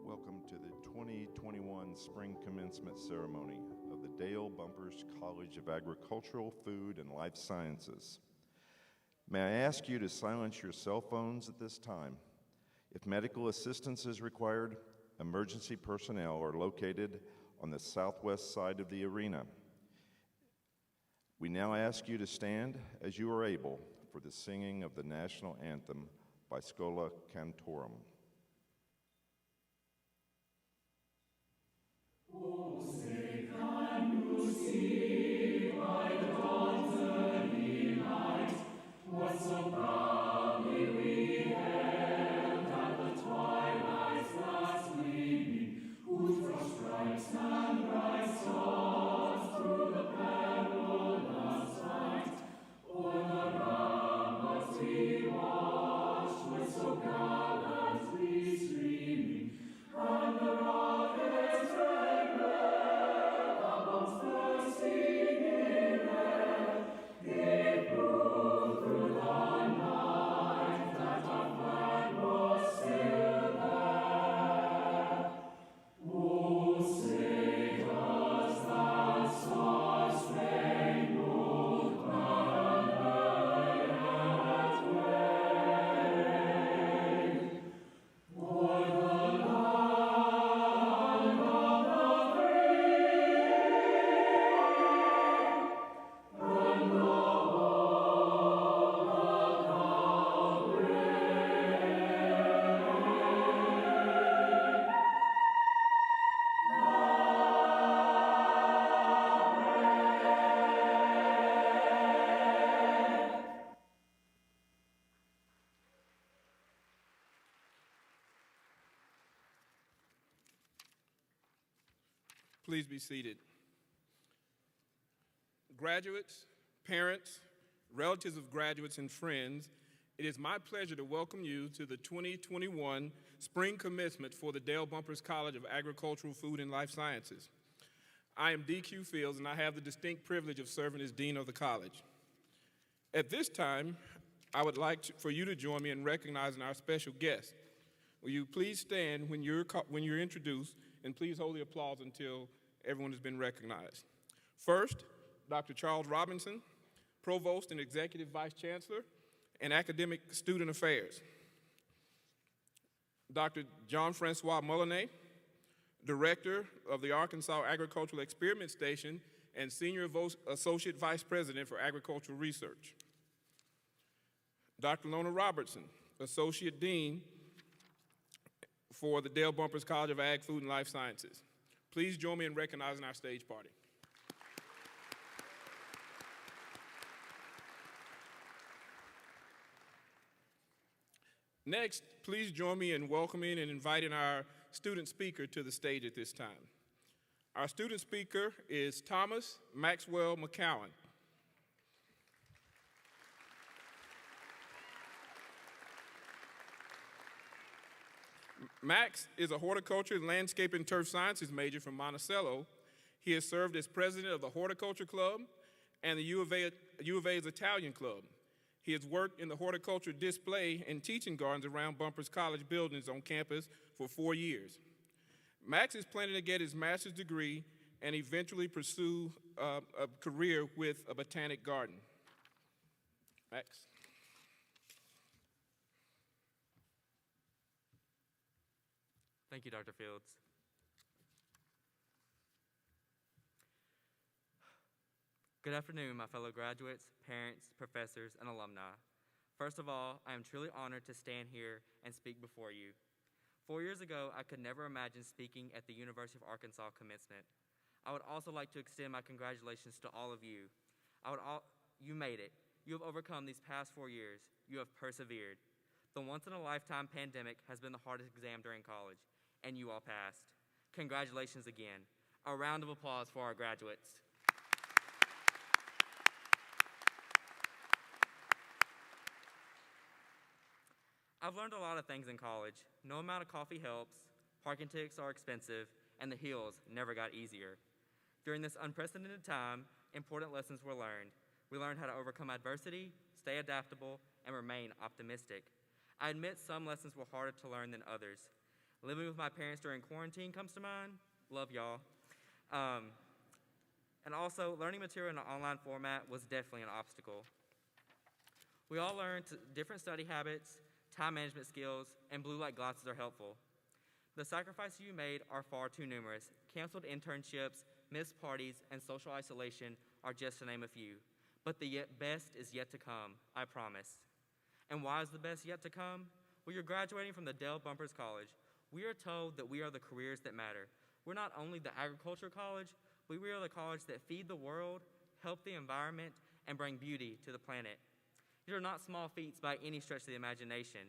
Welcome to the 2021 Spring Commencement Ceremony of the Dale Bumpers College of Agricultural, Food, and Life Sciences. May I ask you to silence your cell phones at this time? If medical assistance is required, emergency personnel are located on the southwest side of the arena. We now ask you to stand as you are able for the singing of the national anthem by Schola Cantorum. Oh, say, can you see by the dawn's early light what so proudly we hailed at the twilight's last gleaming, whose broad stripes and bright stars through the perilous fight o'er the ramparts we watched were so gallantly streaming, and the rockets red amongst the singing red gave proof through the night that our flag was still there. Oh, say does that star-spangled banner yet wave o'er the land of the free and the home of the Please be seated. Graduates, parents, relatives of graduates, and friends, it is my pleasure to welcome you to the 2021 Spring Commencement for the Dale Bumpers College of Agricultural, Food, and Life Sciences. I am D.Q. Fields, and I have the distinct privilege of serving as Dean of the college. At this time, I would like for you to join me in recognizing our special guest. Will you please stand when you're introduced, and please hold the applause until everyone has been recognized. First, Dr. Charles Robinson, Provost and Executive Vice Chancellor and Academic Student Affairs. Dr. Jean-Francois Molinet, Director of the Arkansas Agricultural Experiment Station and Senior Associate Vice President for Agricultural Research. Dr. Lona Robertson, Associate Dean for the Dale Bumpers College of Ag, Food, and Life Sciences. Please join me in recognizing our stage party. Next, please join me in welcoming and inviting our student speaker to the stage at this time. Our student speaker is Thomas Maxwell McCowan. Max is a horticulture and landscape and turf sciences major from Monticello. He has served as president of the Horticulture Club and the U of A's Italian Club. He has worked in the horticulture display and teaching gardens around Bumpers College buildings on campus for 4 years. Max is planning to get his master's degree and eventually pursue a career with a botanic garden. Max. Thank you, Dr. Fields. Good afternoon, my fellow graduates, parents, professors, and alumni. First of all, I am truly honored to stand here and speak before you. 4 years ago, I could never imagine speaking at the University of Arkansas Commencement. I would also like to extend my congratulations to all of you. You made it. You have overcome these past 4 years. You have persevered. The once-in-a-lifetime pandemic has been the hardest exam during college, and you all passed. Congratulations again. A round of applause for our graduates. I've learned a lot of things in college. No amount of coffee helps, parking tickets are expensive, and the hills never got easier. During this unprecedented time, important lessons were learned. We learned how to overcome adversity, stay adaptable, and remain optimistic. I admit some lessons were harder to learn than others. Living with my parents during quarantine comes to mind. Love y'all. And also, learning material in an online format was definitely an obstacle. We all learned different study habits, time management skills, and blue light glasses are helpful. The sacrifices you made are far too numerous. Canceled internships, missed parties, and social isolation are just to name a few. But the best is yet to come, I promise. And why is the best yet to come? Well, you're graduating from the Dale Bumpers College. We are told that we are the careers that matter. We're not only the agriculture college, but we are the college that feed the world, help the environment, and bring beauty to the planet. These are not small feats by any stretch of the imagination.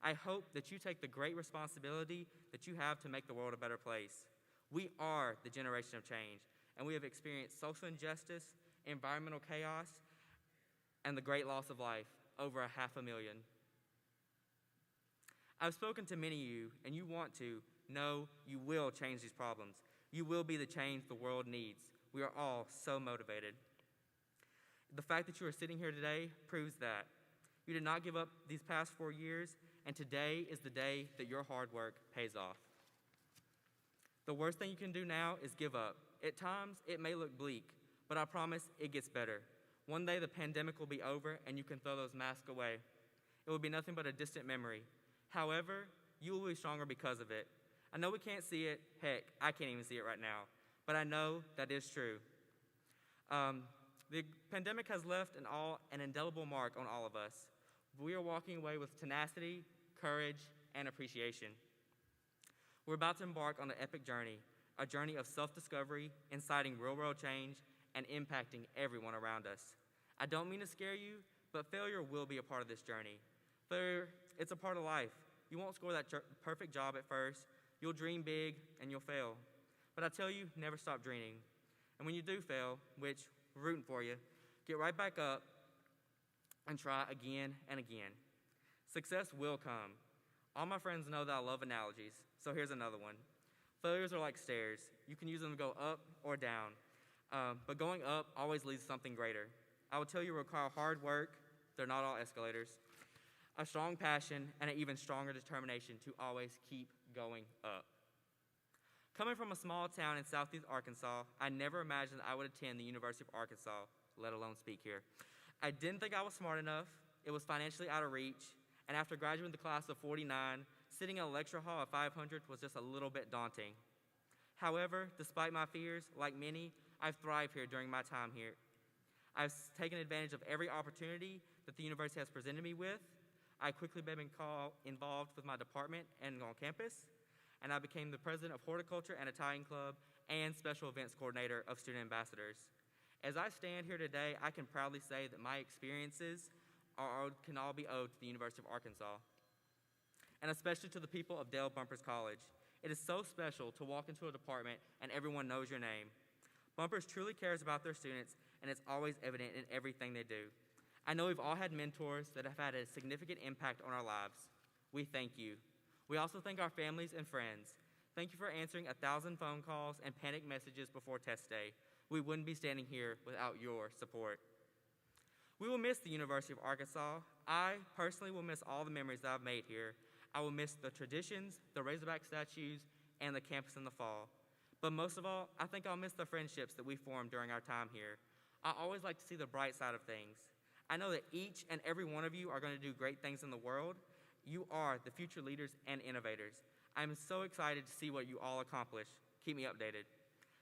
I hope that you take the great responsibility that you have to make the world a better place. We are the generation of change, and we have experienced social injustice, environmental chaos, and the great loss of life, over 500,000. I've spoken to many of you, and you want to. No, you will change these problems. You will be the change the world needs. We are all so motivated. The fact that you are sitting here today proves that. You did not give up these past 4 years, and today is the day that your hard work pays off. The worst thing you can do now is give up. At times, it may look bleak, but I promise it gets better. One day the pandemic will be over and you can throw those masks away. It will be nothing but a distant memory. However, you will be stronger because of it. I know we can't see it. Heck, I can't even see it right now, but I know that is true. The pandemic has left an indelible mark on all of us. We are walking away with tenacity, courage, and appreciation. We're about to embark on an epic journey, a journey of self-discovery, inciting real-world change, and impacting everyone around us. I don't mean to scare you, but failure will be a part of this journey. Failure, it's a part of life. You won't score that perfect job at first. You'll dream big, and you'll fail. But I tell you, never stop dreaming. And when you do fail, which we're rooting for you, get right back up and try again and again. Success will come. All my friends know that I love analogies, so here's another one. Failures are like stairs. You can use them to go up or down, but going up always leads to something greater. I will tell you require hard work. They're not all escalators. a strong passion, and an even stronger determination to always keep going up. Coming from a small town in southeast Arkansas, I never imagined I would attend the University of Arkansas, let alone speak here. I didn't think I was smart enough, it was financially out of reach, and after graduating the class of 49, sitting in a lecture hall of 500 was just a little bit daunting. However, despite my fears, like many, I've thrived here during my time here. I've taken advantage of every opportunity that the university has presented me with. I quickly became involved with my department and on campus, and I became the president of Horticulture and Italian Club and special events coordinator of Student Ambassadors. As I stand here today, I can proudly say that my experiences can all be owed to the University of Arkansas, and especially to the people of Dale Bumpers College. It is so special to walk into a department and everyone knows your name. Bumpers truly cares about their students, and it's always evident in everything they do. I know we've all had mentors that have had a significant impact on our lives. We thank you. We also thank our families and friends. Thank you for answering 1,000 phone calls and panic messages before test day. We wouldn't be standing here without your support. We will miss the University of Arkansas. I personally will miss all the memories that I've made here. I will miss the traditions, the Razorback statues, and the campus in the fall. But most of all, I think I'll miss the friendships that we formed during our time here. I always like to see the bright side of things. I know that each and every one of you are going to do great things in the world. You are the future leaders and innovators. I'm so excited to see what you all accomplish. Keep me updated.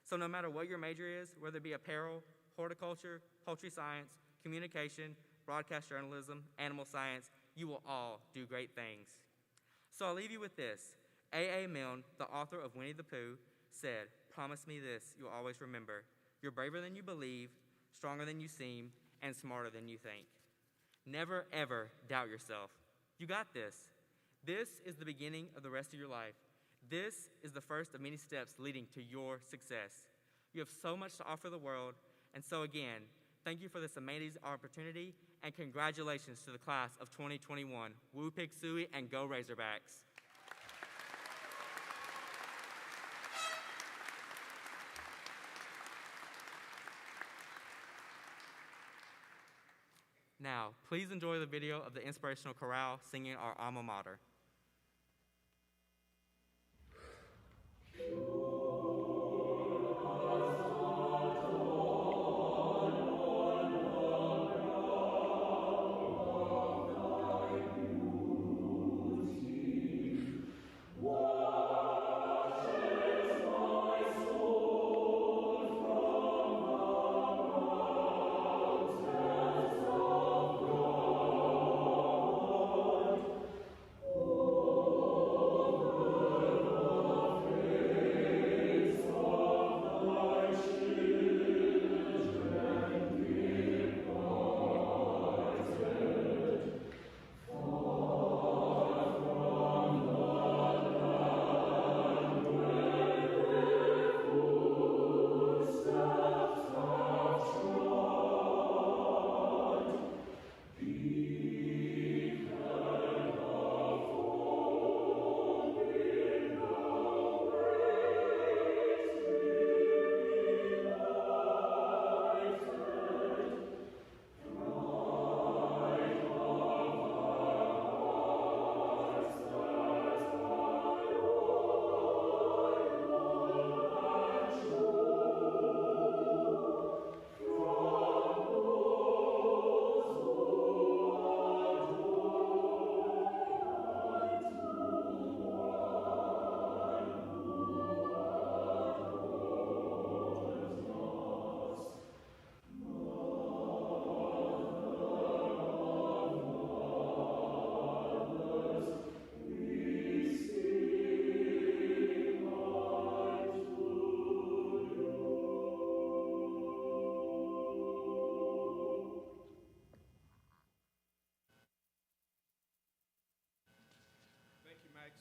So no matter what your major is, whether it be apparel, horticulture, poultry science, communication, broadcast journalism, animal science, you will all do great things. So I'll leave you with this. A.A. Milne, the author of Winnie the Pooh, said, "Promise me this, you'll always remember. You're braver than you believe, stronger than you seem, and smarter than you think. Never, ever doubt yourself. You got this. This is the beginning of the rest of your life. This is the first of many steps leading to your success. You have so much to offer the world, and so again, thank you for this amazing opportunity, and congratulations to the class of 2021. Woo Pig Sooie and go Razorbacks." Now, please enjoy the video of the inspirational chorale singing our alma mater.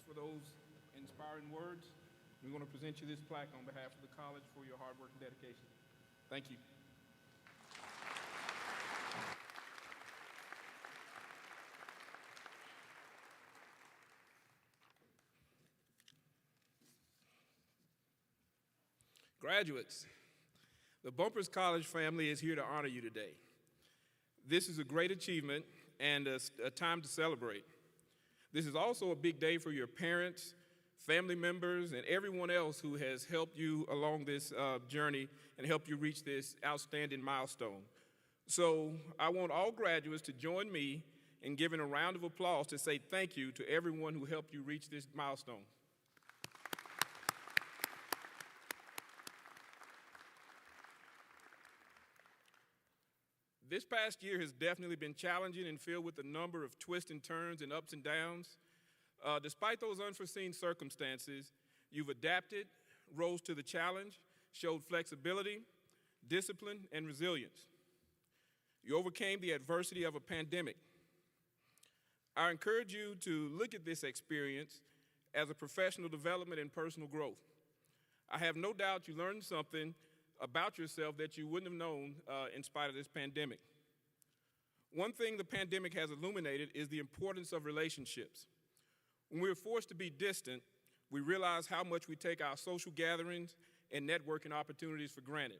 For those inspiring words, we want to present you this plaque on behalf of the college for your hard work and dedication. Thank you. Graduates, the Bumpers College family is here to honor you today. This is a great achievement, and a time to celebrate. This is also a big day for your parents, family members, and everyone else who has helped you along this journey and helped you reach this outstanding milestone. So I want all graduates to join me in giving a round of applause to say thank you to everyone who helped you reach this milestone. This past year has definitely been challenging and filled with a number of twists and turns and ups and downs. Despite those unforeseen circumstances, you've adapted, rose to the challenge, showed flexibility, discipline, and resilience. You overcame the adversity of a pandemic. I encourage you to look at this experience as a professional development and personal growth. I have no doubt you learned something about yourself that you wouldn't have known in spite of this pandemic. One thing the pandemic has illuminated is the importance of relationships. When we're forced to be distant, we realize how much we take our social gatherings and networking opportunities for granted.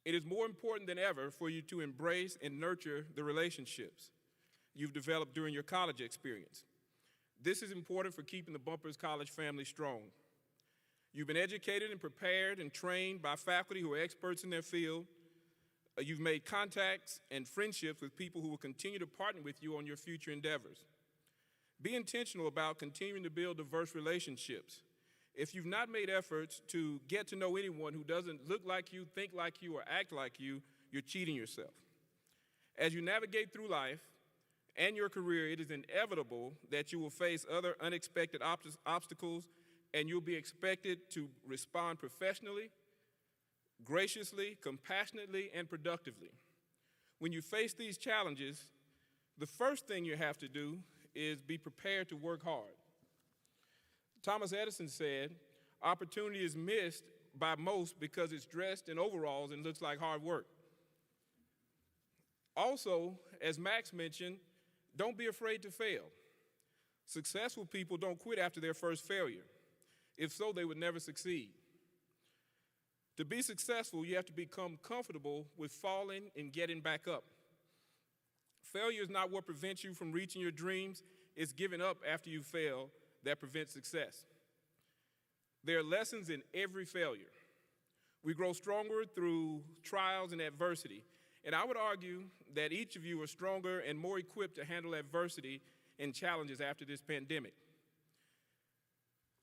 It is more important than ever for you to embrace and nurture the relationships you've developed during your college experience. This is important for keeping the Bumpers College family strong. You've been educated and prepared and trained by faculty who are experts in their field. You've made contacts and friendships with people who will continue to partner with you on your future endeavors. Be intentional about continuing to build diverse relationships. If you've not made efforts to get to know anyone who doesn't look like you, think like you, or act like you, you're cheating yourself. As you navigate through life and your career, it is inevitable that you will face other unexpected obstacles, and you'll be expected to respond professionally, graciously, compassionately, and productively. When you face these challenges, the first thing you have to do is be prepared to work hard. Thomas Edison said, "Opportunity is missed by most because it's dressed in overalls and looks like hard work." Also, as Max mentioned, don't be afraid to fail. Successful people don't quit after their first failure. If so, they would never succeed. To be successful, you have to become comfortable with falling and getting back up. Failure is not what prevents you from reaching your dreams. It's giving up after you fail that prevents success. There are lessons in every failure. We grow stronger through trials and adversity. And I would argue that each of you are stronger and more equipped to handle adversity and challenges after this pandemic.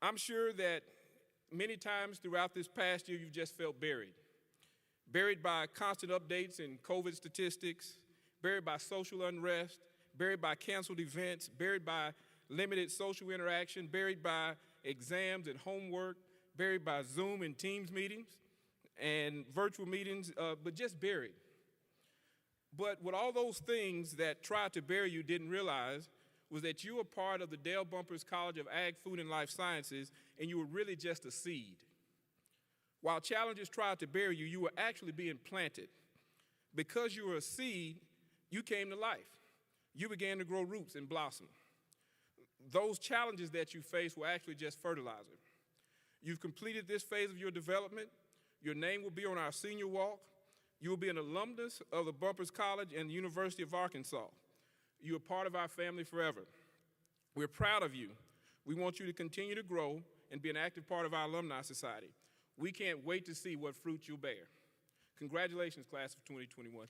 I'm sure that many times throughout this past year, you've just felt buried. Buried by constant updates in COVID statistics, buried by social unrest, buried by canceled events, buried by limited social interaction, buried by exams and homework, buried by Zoom and Teams meetings and virtual meetings, but just buried. But what all those things that tried to bury you didn't realize was that you were part of the Dale Bumpers College of Ag, Food, and Life Sciences, and you were really just a seed. While challenges tried to bury you, you were actually being planted. Because you were a seed, you came to life. You began to grow roots and blossom. Those challenges that you faced were actually just fertilizer. You've completed this phase of your development. Your name will be on our senior walk. You will be an alumnus of the Bumpers College and the University of Arkansas. You are part of our family forever. We're proud of you. We want you to continue to grow and be an active part of our alumni society. We can't wait to see what fruit you'll bear. Congratulations, class of 2021.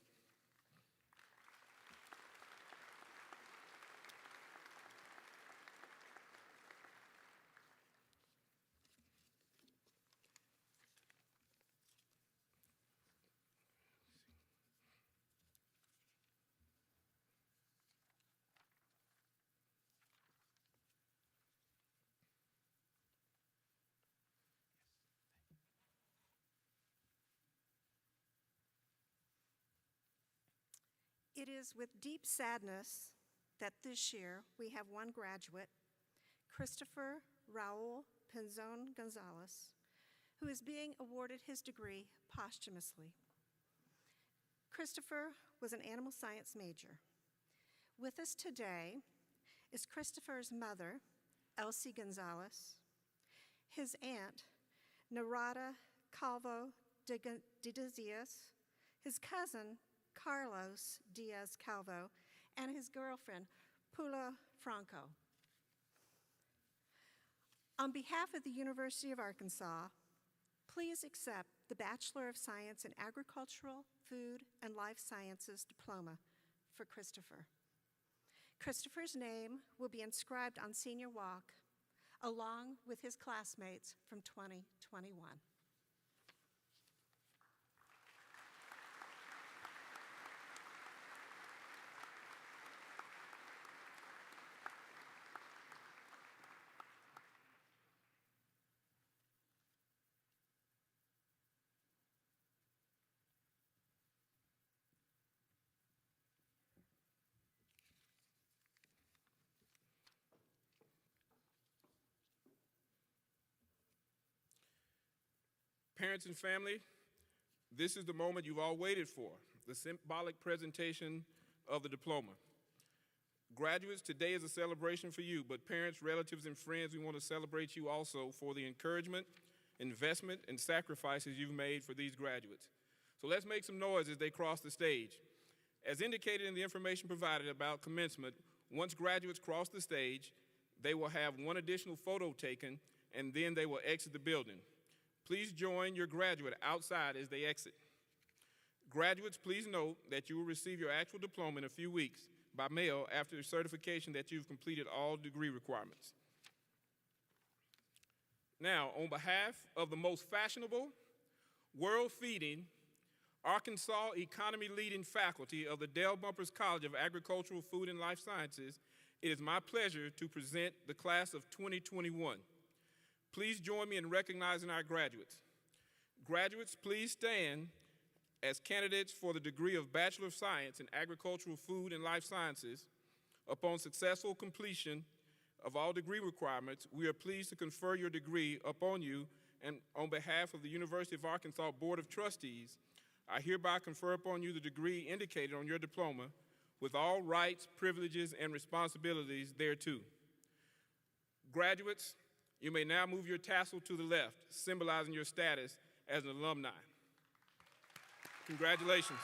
It is with deep sadness that this year we have one graduate, Christopher Raul Penzon Gonzalez, who is being awarded his degree posthumously. Christopher was an animal science major. With us today is Christopher's mother, Elsie Gonzalez, his aunt, Narada Calvo de Diaz, his cousin, Carlos Diaz Calvo, and his girlfriend, Pula Franco. On behalf of the University of Arkansas, please accept the Bachelor of Science in Agricultural, Food, and Life Sciences diploma for Christopher. Christopher's name will be inscribed on Senior Walk along with his classmates from 2021. Parents and family, this is the moment you've all waited for, the symbolic presentation of the diploma. Graduates, today is a celebration for you, but parents, relatives, and friends, we want to celebrate you also for the encouragement, investment, and sacrifices you've made for these graduates. So let's make some noise as they cross the stage. As indicated in the information provided about commencement, once graduates cross the stage, they will have one additional photo taken, and then they will exit the building. Please join your graduate outside as they exit. Graduates, please note that you will receive your actual diploma in a few weeks by mail after certification that you've completed all degree requirements. Now, on behalf of the most fashionable, world-feeding, Arkansas economy-leading faculty of the Dale Bumpers College of Agricultural, Food, and Life Sciences, it is my pleasure to present the class of 2021. Please join me in recognizing our graduates. Graduates, please stand as candidates for the degree of Bachelor of Science in Agricultural, Food, and Life Sciences. Upon successful completion of all degree requirements, we are pleased to confer your degree upon you, and on behalf of the University of Arkansas Board of Trustees, I hereby confer upon you the degree indicated on your diploma with all rights, privileges, and responsibilities thereto. Graduates, you may now move your tassel to the left, symbolizing your status as an alumni. Congratulations.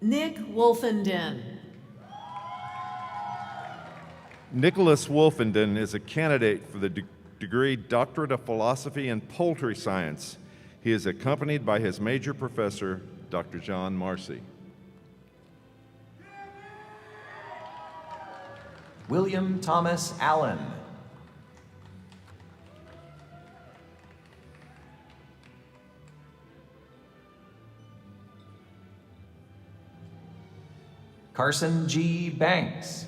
Nick Wolfenden. Nicholas Wolfenden is a candidate for the degree Doctorate of Philosophy in Poultry Science. He is accompanied by his major professor, Dr. John Marcy. William Thomas Allen. Carson G. Banks.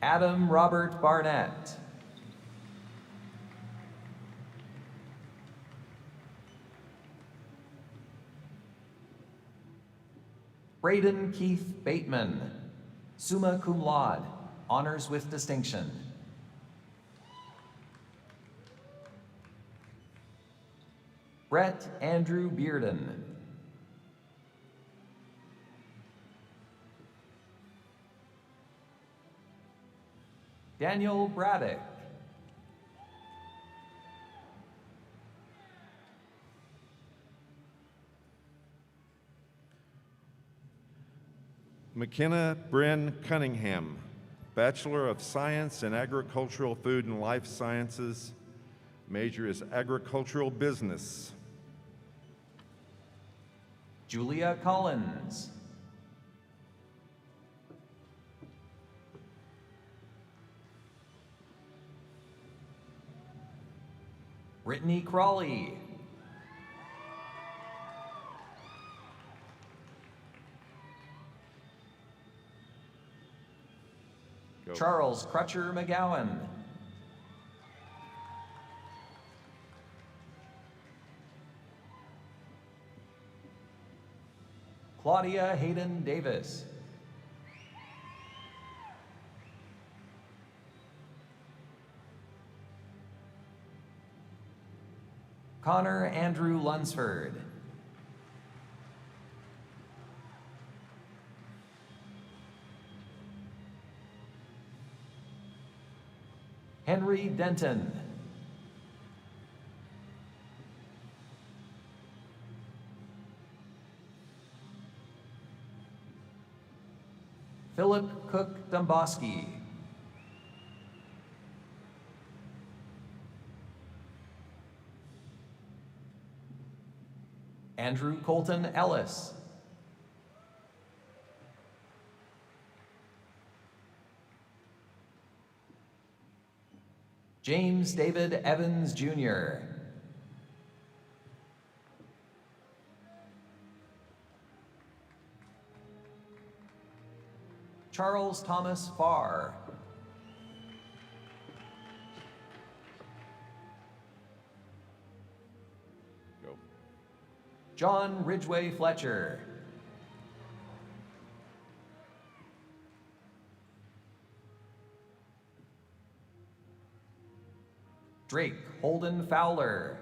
Adam Robert Barnett. Braden Keith Bateman, summa cum laude, honors with distinction. Brett Andrew Bearden. Daniel Braddock. McKenna Bryn Cunningham, Bachelor of Science in Agricultural, Food, and Life Sciences. Major is Agricultural Business. Julia Collins. Brittany Crawley. Go. Charles Crutcher McGowan. Claudia Hayden Davis. Connor Andrew Lunsford. Henry Denton. Philip Cook Domboski. Andrew Colton Ellis. James David Evans, Jr. Charles Thomas Farr. Go. John Ridgway Fletcher. Drake Holden Fowler.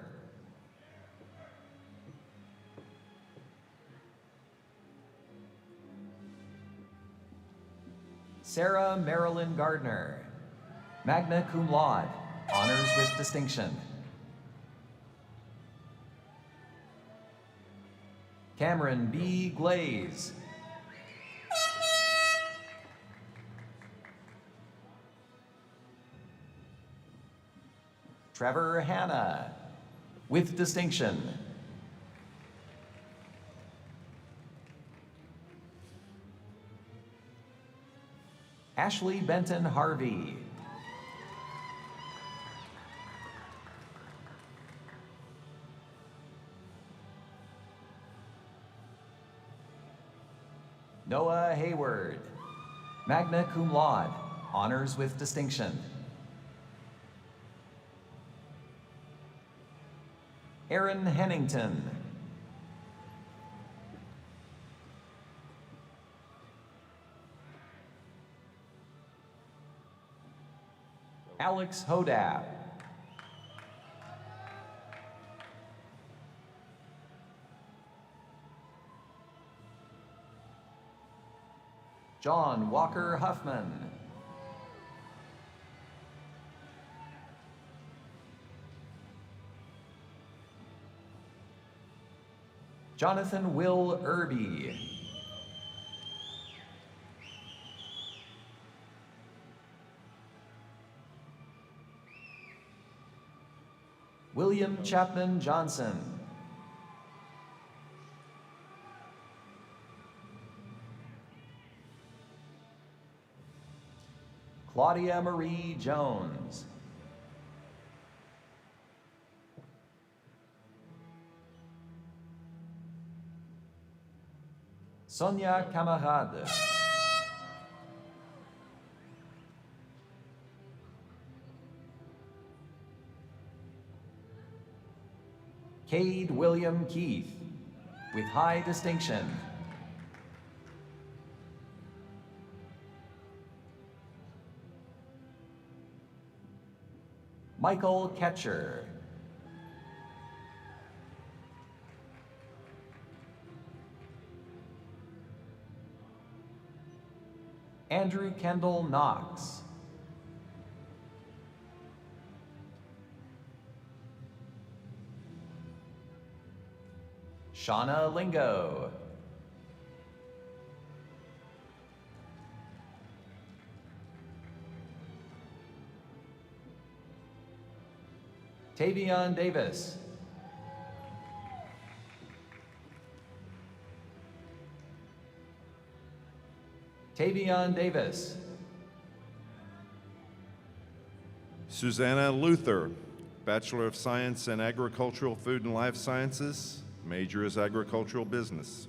Sarah Marilyn Gardner, magna cum laude, honors with distinction. Cameron B. Glaze. Trevor Hanna, with distinction. Ashley Benton Harvey. Noah Hayward, magna cum laude, honors with distinction. Aaron Hennington. Alex Hodap. John Walker Huffman. Jonathan Will Irby. William Chapman Johnson. Claudia Marie Jones. Sonia Camarade. Cade William Keith, with high distinction. Michael Ketcher. Andrew Kendall Knox. Shauna Lingo. Tavion Davis. Tavion Davis. Susanna Luther, Bachelor of Science in Agricultural, Food, and Life Sciences. Major is Agricultural Business.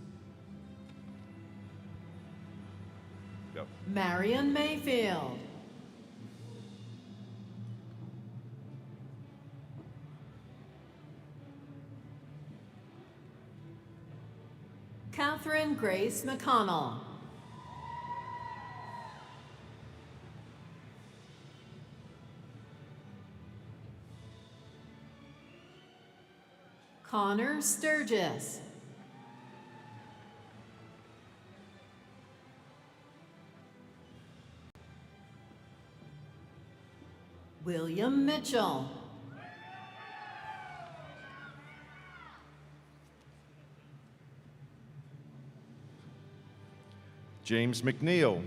Go. Marion Mayfield. Catherine Grace McConnell. Connor Sturgis. William Mitchell. James McNeil,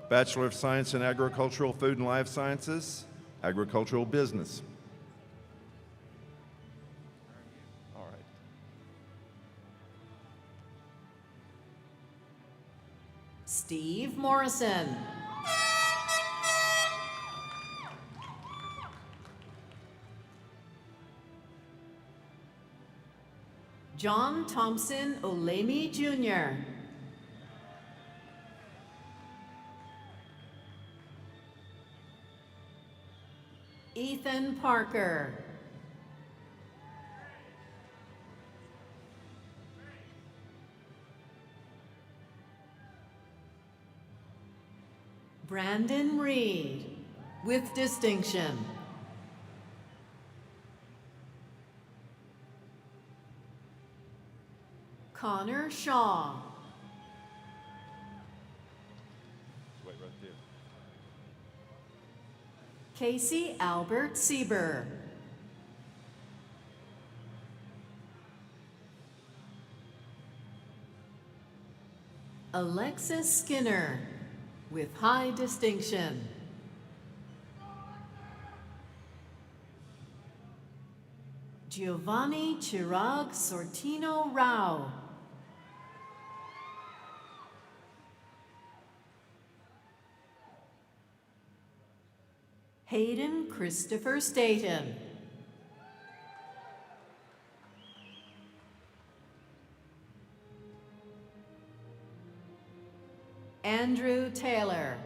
Bachelor of Science in Agricultural, Food, and Life Sciences, Agricultural Business. All right. Steve Morrison. John Thompson Olemi Jr. Ethan Parker. Brandon Reed, with distinction. Connor Shaw. Wait right there. Casey Albert Sieber. Alexis Skinner, with high distinction. Giovanni Chirag Sortino Rao. Hayden Christopher Staten. Andrew Taylor.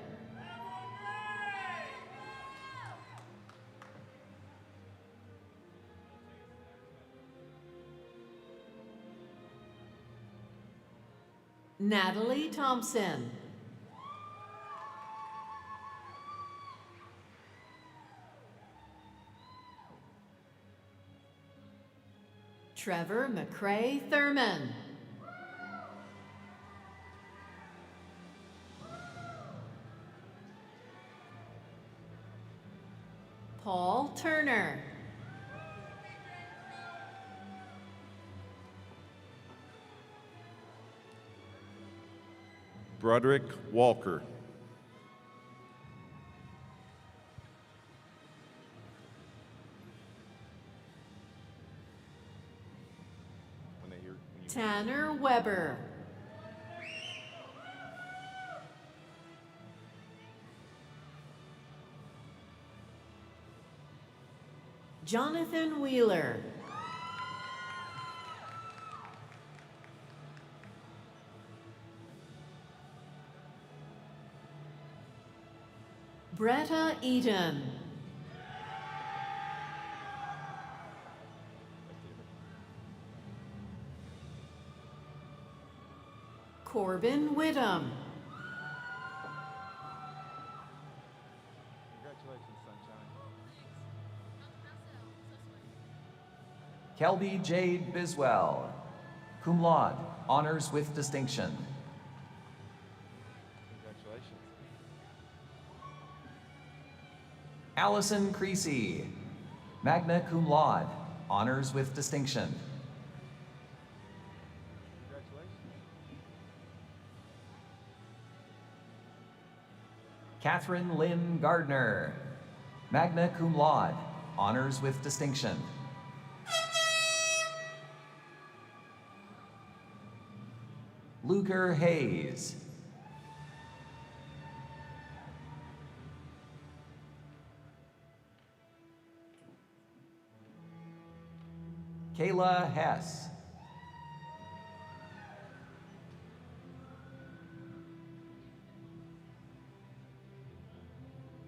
Natalie Thompson. Trevor McCrae Thurman. Paul Turner. Broderick Walker. Tanner Weber. Jonathan Wheeler. Bretta Eaton. Corbin Whittam. Congratulations, Sunshine. Kelby Jade Biswell, cum laude, honors with distinction. Congratulations. Allison Creasy, magna cum laude, honors with distinction. Catherine Lynn Gardner, magna cum laude, honors with distinction. Luker Hayes. Kayla Hess.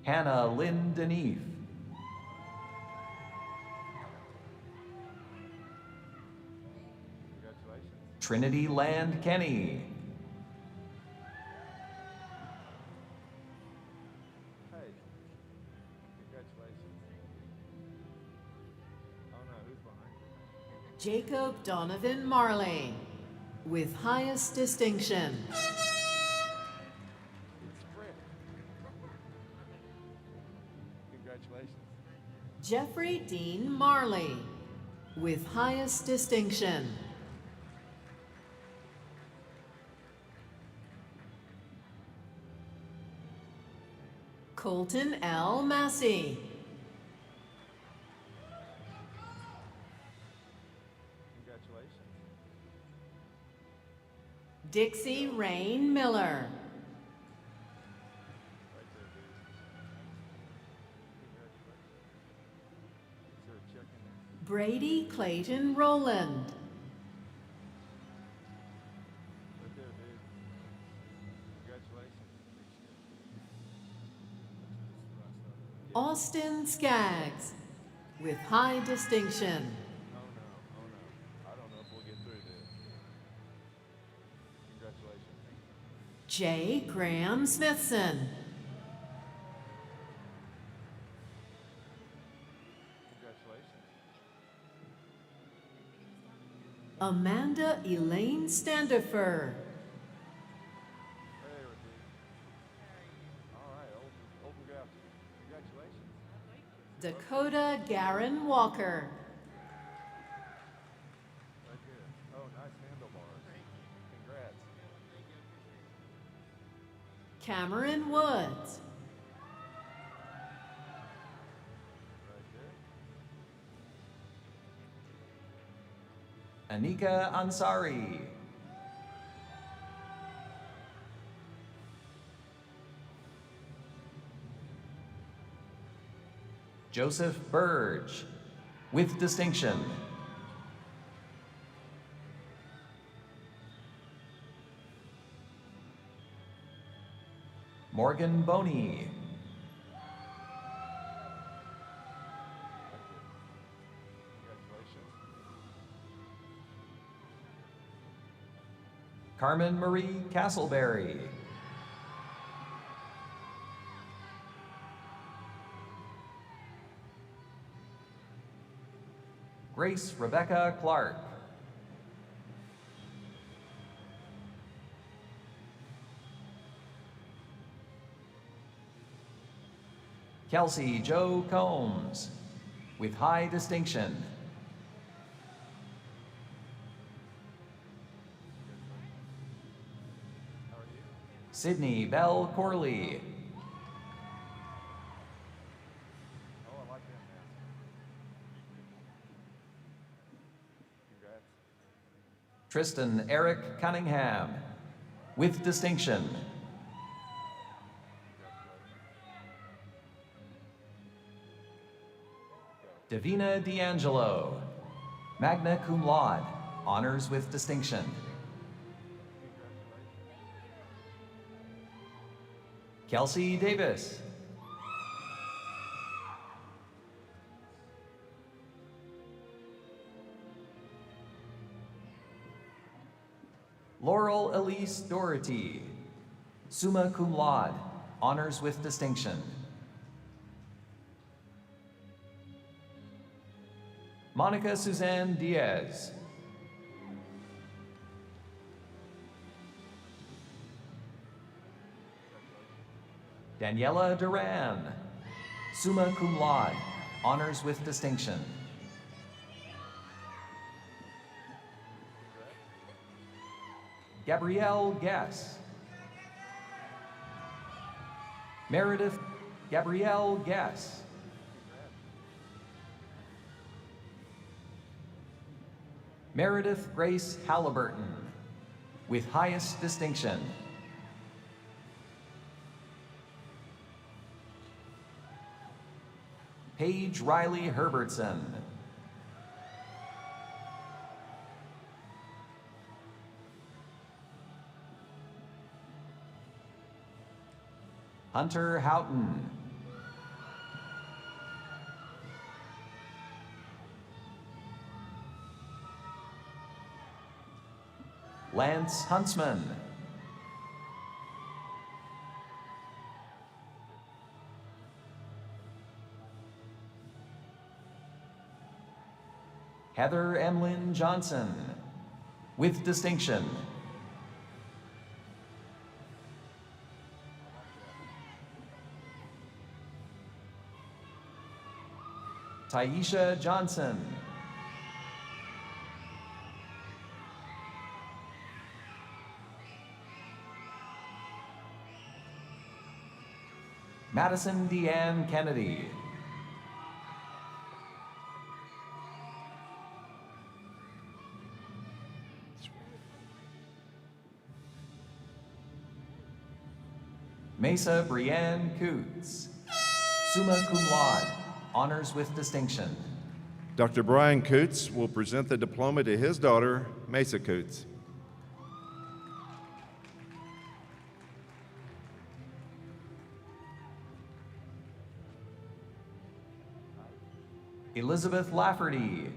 Hannah Lynn Deneef. Trinity Land Kenny. Hey, congratulations. Oh no, who's behind you? Jacob Donovan Marley, with highest distinction. It's Fred. Congratulations. Jeffrey Dean Marley, with highest distinction. Colton L. Massey. Congratulations. Dixie Rain Miller. Right there, dude. Congratulations. Is there a check in there? Brady Clayton Rowland. Right there, dude. Congratulations. Austin Skaggs, with high distinction. Oh no. I don't know if we'll get through this. Congratulations. J. Graham Smithson. Congratulations. Amanda Elaine Standifer. Hey, dude. All right, old McGrath. Congratulations. Dakota Garen Walker. Right here. Oh, nice handlebars. Congrats. Cameron Woods. Right there. Anika Ansari. Joseph Burge, with distinction. Morgan Boney. Congratulations. Carmen Marie Castleberry. Grace Rebecca Clark. Kelsey Joe Combs, with high distinction. How are you? Sydney Bell Corley. Oh, I like that mask. Congrats. Tristan Eric Cunningham, with distinction. Davina D'Angelo, magna cum laude, honors with distinction. Kelsey Davis. Laurel Elise Doherty, summa cum laude, honors with distinction. Monica Suzanne Diaz. Daniela Duran, summa cum laude, honors with distinction. Gabrielle Guess. Meredith Gabrielle Guess. Meredith Grace Halliburton, with highest distinction. Paige Riley Herbertson. Hunter Houghton. Lance Huntsman. Heather Emlyn Johnson, with distinction. Taisha Johnson. Madison Deanne Kennedy. Mesa Brienne Coots, summa cum laude, honors with distinction. Dr. Brian Coots will present the diploma to his daughter, Mesa Coots. Elizabeth Lafferty.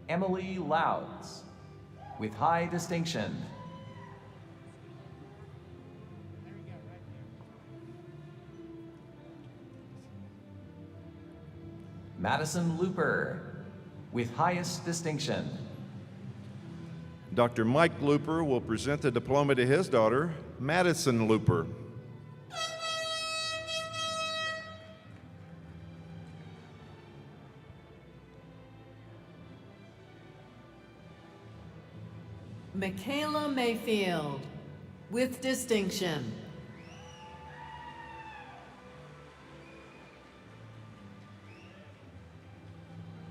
Emily Louds, with high distinction. Madison Looper, with highest distinction. Dr. Mike Looper will present the diploma to his daughter, Madison Looper. Michaela Mayfield, with distinction.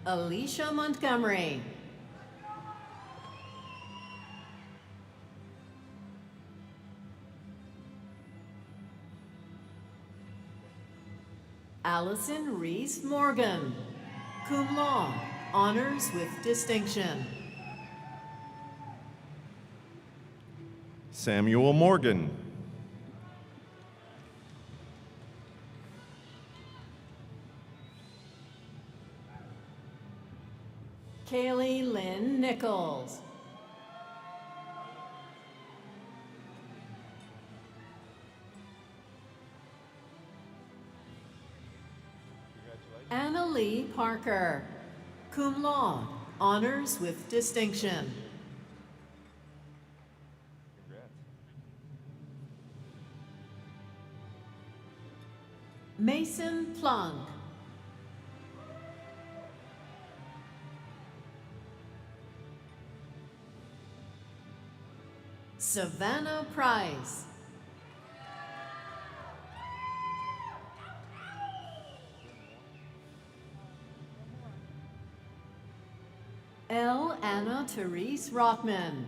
Alicia Montgomery. Allison Reese Morgan, cum laude, honors with distinction. Samuel Morgan. Kaylee Lynn Nichols. Anna Lee Parker, cum laude, honors with distinction. Mason Plunk. Savannah Price. L. Anna Therese Rockman,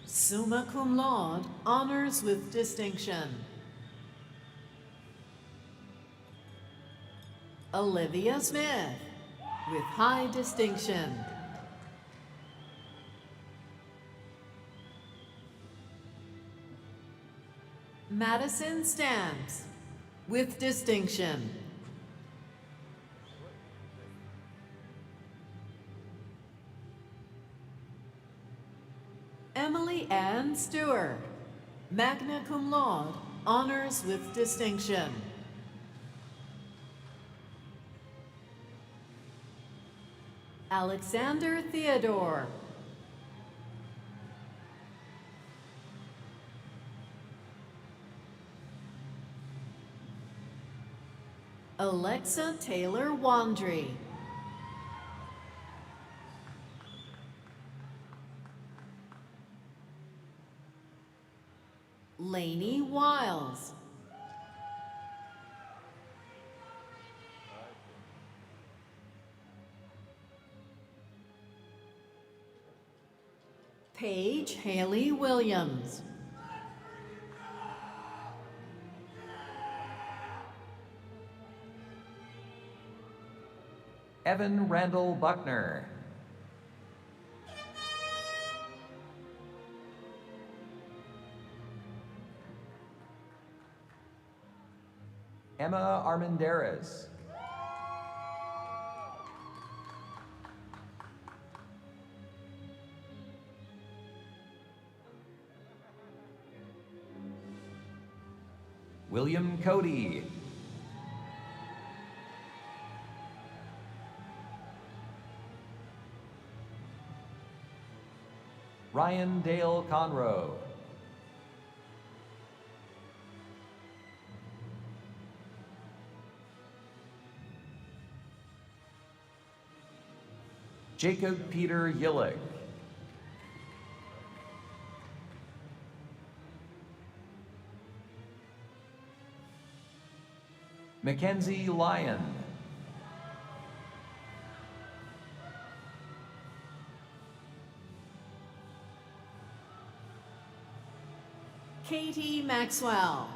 summa cum laude, honors with distinction. Olivia Smith, with high distinction. Madison Stamps, with distinction. Emily Ann Stewart, magna cum laude, honors with distinction. Alexander Theodore. Alexa Taylor Wandry. Lainey Wiles. Paige Haley Williams. Evan Randall Buckner. Emma Armendariz. William Cody. Ryan Dale Conroe. Jacob Peter Yillick. Mackenzie Lyon. Katie Maxwell.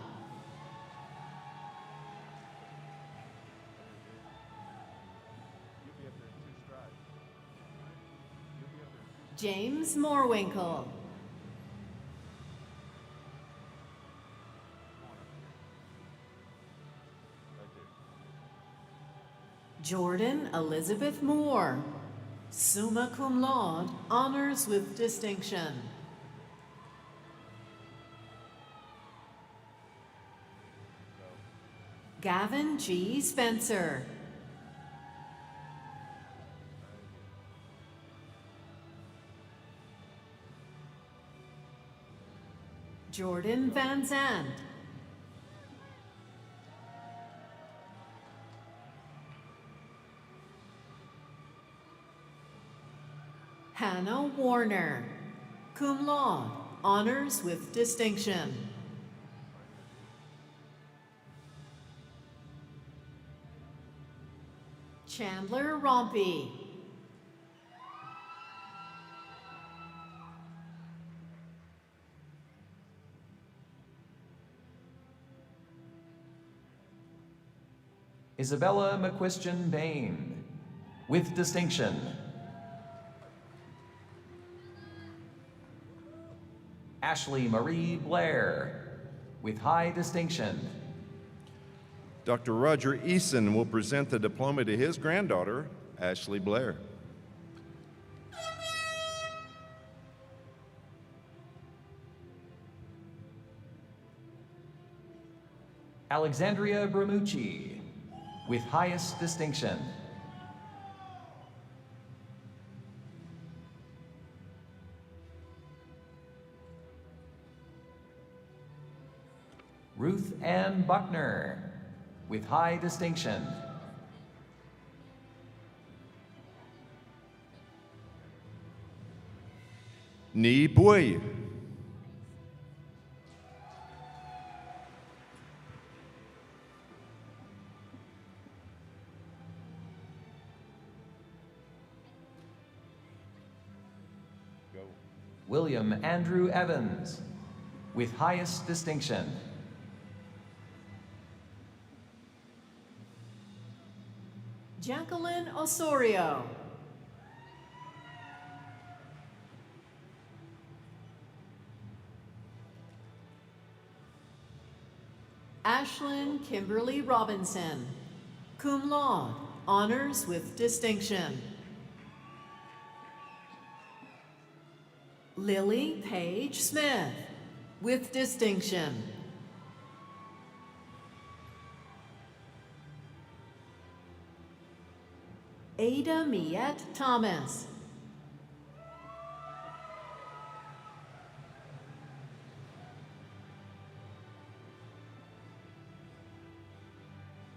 James Moorwinkle. Jordan Elizabeth Moore, summa cum laude, honors with distinction. Gavin G. Spencer. Jordan Van Zandt. Hannah Warner, cum laude, honors with distinction. Chandler Rompey. Isabella McQuistion Bain, with distinction. Ashley Marie Blair, with high distinction. Dr. Roger Eason will present the diploma to his granddaughter, Ashley Blair. Alexandria Bramucci, with highest distinction. Ruth Ann Buckner, with high distinction. Ni Bui. William Andrew Evans, with highest distinction. Jacqueline Osorio. Ashlyn Kimberly Robinson, cum laude, honors with distinction. Lily Page Smith, with distinction. Ada Miette Thomas.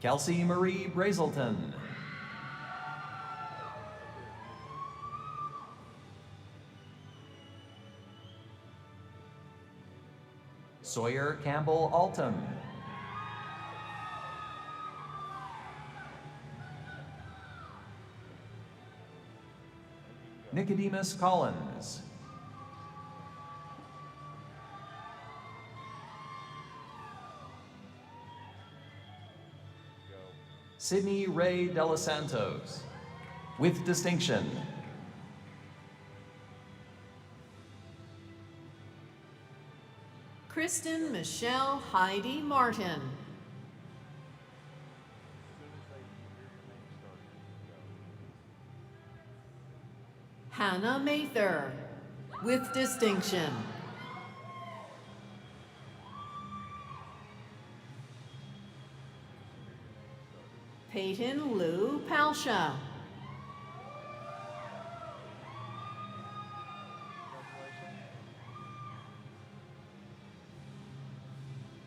Kelsey Marie Brazelton. Sawyer Campbell Altum. Nicodemus Collins. Sydney Ray De Los Santos. with distinction. Kristen Michelle Heidi Martin. Hannah Mather, with distinction. Peyton Lou Palsha.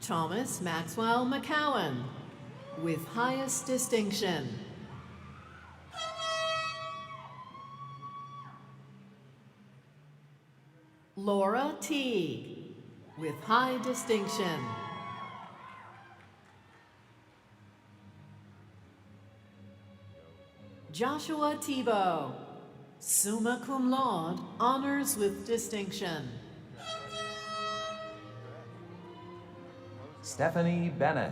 Thomas Maxwell McCowan, with highest distinction. Laura Teague, with high distinction. Joshua Tebow, summa cum laude, honors with distinction. Stephanie Bennett.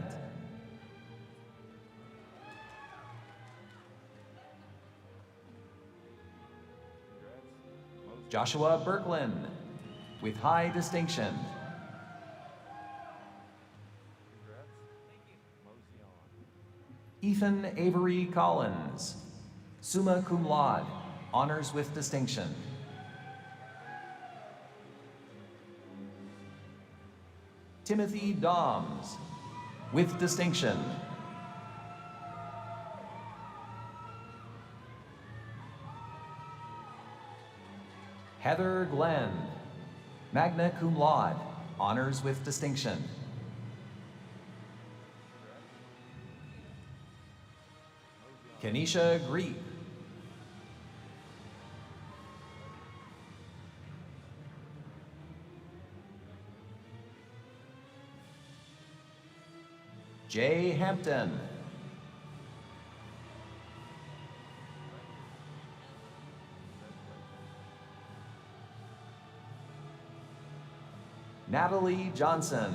Joshua Berklin, with high distinction. Ethan Avery Collins, summa cum laude, honors with distinction. Timothy Doms, with distinction. Heather Glenn, magna cum laude, honors with distinction. Kenisha Griep. Jay Hampton. Natalie Johnson.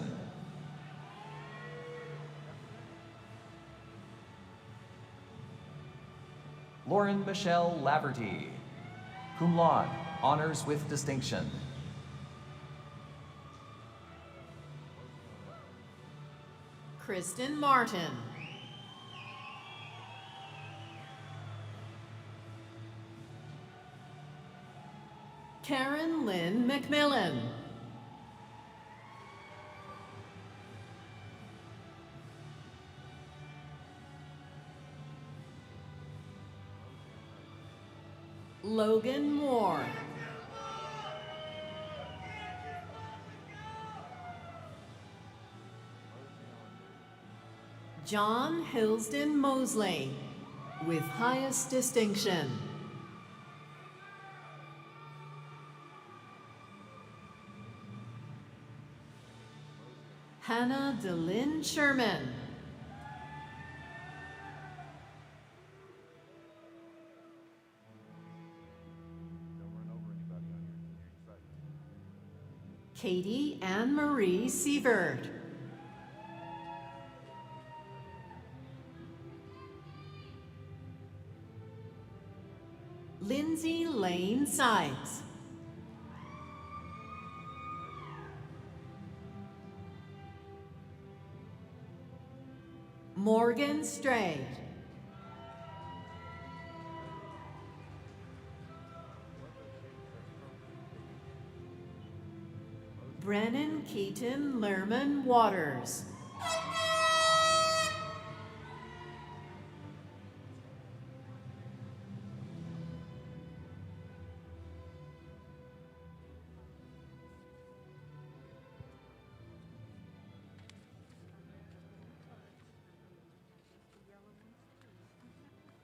Lauren Michelle Laverty, cum laude, honors with distinction. Kristen Martin. Karen Lynn McMillan. Logan Moore. John Hillsden Mosley, with highest distinction. Hannah DeLynn Sherman. Katie Ann Marie Sievert. Lindsay Lane Sykes. Morgan Strait. Brennan Keaton Lerman Waters.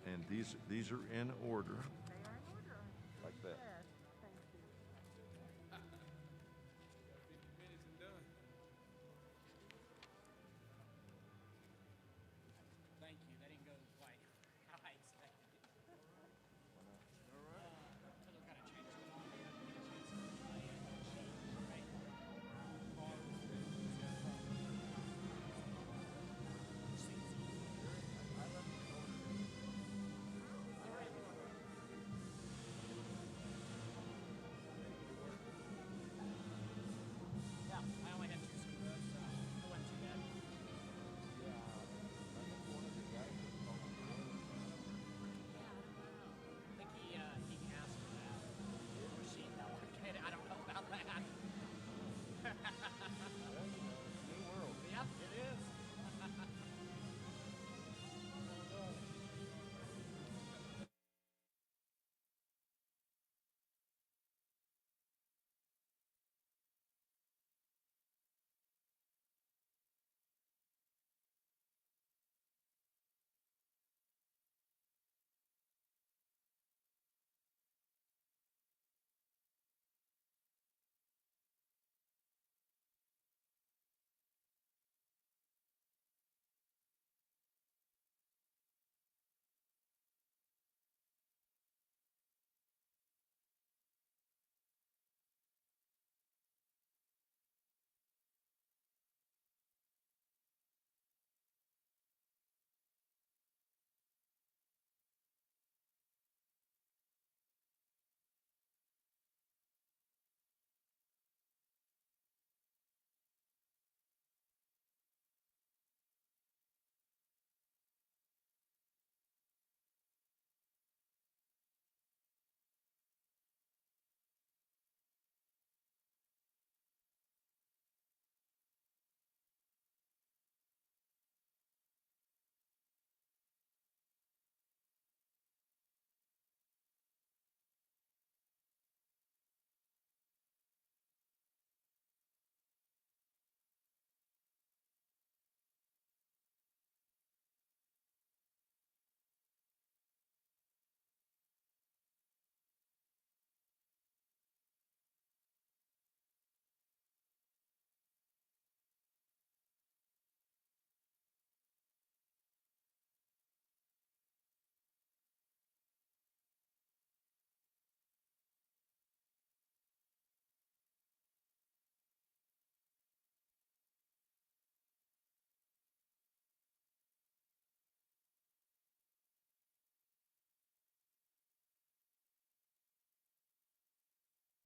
And these are in order. Like that.